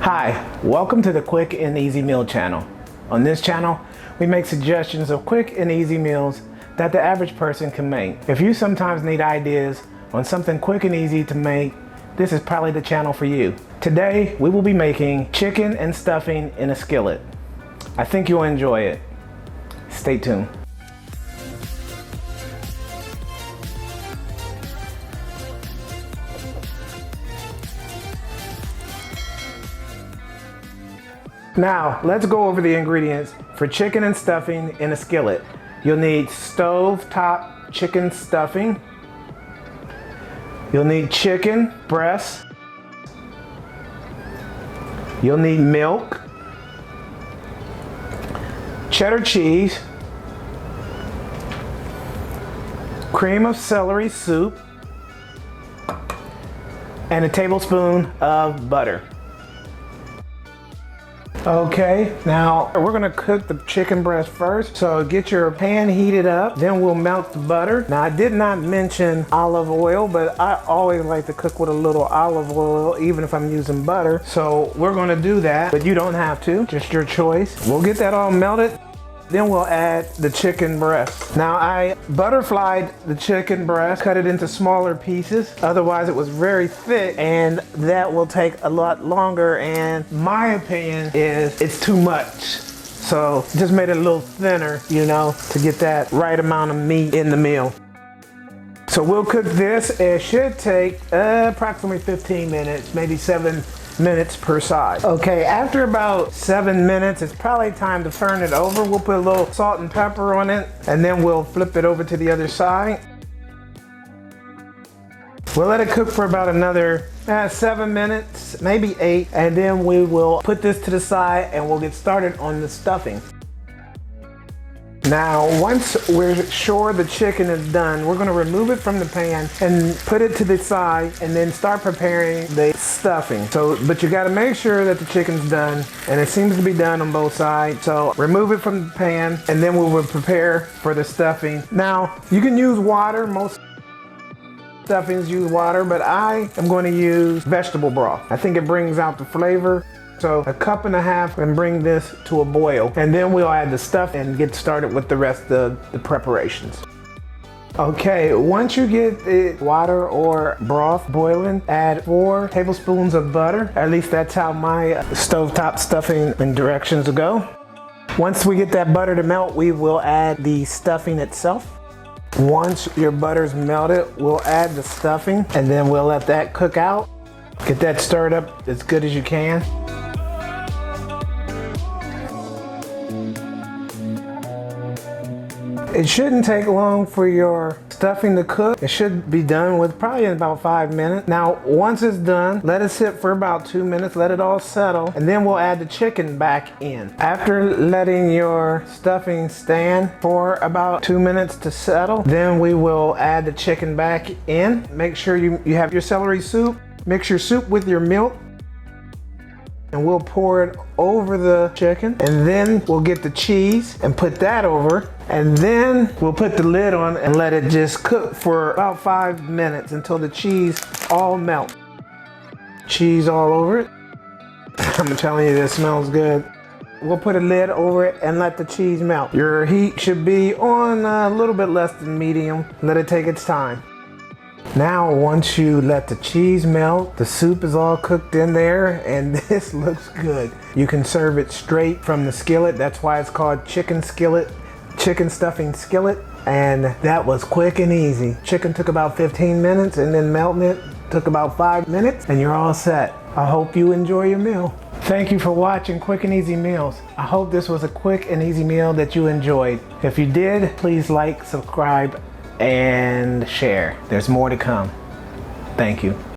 Hi, welcome to the Quick and Easy Meal channel. On this channel, we make suggestions of quick and easy meals that the average person can make. If you sometimes need ideas on something quick and easy to make, this is probably the channel for you. Today, we will be making chicken and stuffing in a skillet. I think you'll enjoy it. Stay tuned. Now, let's go over the ingredients for chicken and stuffing in a skillet. You'll need stove-top chicken stuffing. You'll need chicken breast. You'll need milk, cheddar cheese, cream of celery soup, and a tablespoon of butter. Okay, now we're gonna cook the chicken breast first. So get your pan heated up, then we'll melt the butter. Now I did not mention olive oil, but I always like to cook with a little olive oil, even if I'm using butter. So we're gonna do that, but you don't have to, just your choice. We'll get that all melted. Then we'll add the chicken breast. Now I butterflied the chicken breast, cut it into smaller pieces. Otherwise it was very thick and that will take a lot longer, and my opinion is it's too much. So just made it a little thinner, you know, to get that right amount of meat in the meal. So we'll cook this. It should take approximately 15 minutes, maybe 7 minutes per side. Okay, after about 7 minutes, it's probably time to turn it over. We'll put a little salt and pepper on it, and then we'll flip it over to the other side. We'll let it cook for about another 7 minutes, maybe 8, and then we will put this to the side and we'll get started on the stuffing. Now, once we're sure the chicken is done, we're gonna remove it from the pan and put it to the side and then start preparing the stuffing. But you gotta make sure that the chicken's done, and it seems to be done on both sides. So remove it from the pan and then we will prepare for the stuffing. Now, you can use water. Most stuffings use water, but I am going to use vegetable broth. I think it brings out the flavor. So 1.5 cups and bring this to a boil. And then we'll add the stuff and get started with the rest of the preparations. Okay, once you get the water or broth boiling, add 4 tablespoons of butter. At least that's how my stovetop stuffing and directions go. Once we get that butter to melt, we will add the stuffing itself. Once your butter's melted, we'll add the stuffing and then we'll let that cook out. Get that stirred up as good as you can. It shouldn't take long for your stuffing to cook. It should be done with probably in about 5 minutes. Now, once it's done, let it sit for about 2 minutes, let it all settle, and then we'll add the chicken back in. After letting your stuffing stand for about 2 minutes to settle, then we will add the chicken back in. Make sure you have your celery soup. Mix your soup with your milk, and we'll pour it over the chicken, and then we'll get the cheese and put that over, and then we'll put the lid on and let it just cook for about 5 minutes until the cheese all melt. Cheese all over it. I'm telling you, this smells good. We'll put a lid over it and let the cheese melt. Your heat should be on a little bit less than medium. Let it take its time. Now, once you let the cheese melt, the soup is all cooked in there, and this looks good. You can serve it straight from the skillet. That's why it's called chicken skillet, chicken stuffing skillet. And that was quick and easy. Chicken took about 15 minutes, and then melting it took about 5 minutes, and you're all set. I hope you enjoy your meal. Thank you for watching Quick and Easy Meals. I hope this was a quick and easy meal that you enjoyed. If you did, please like, subscribe, and share. There's more to come. Thank you.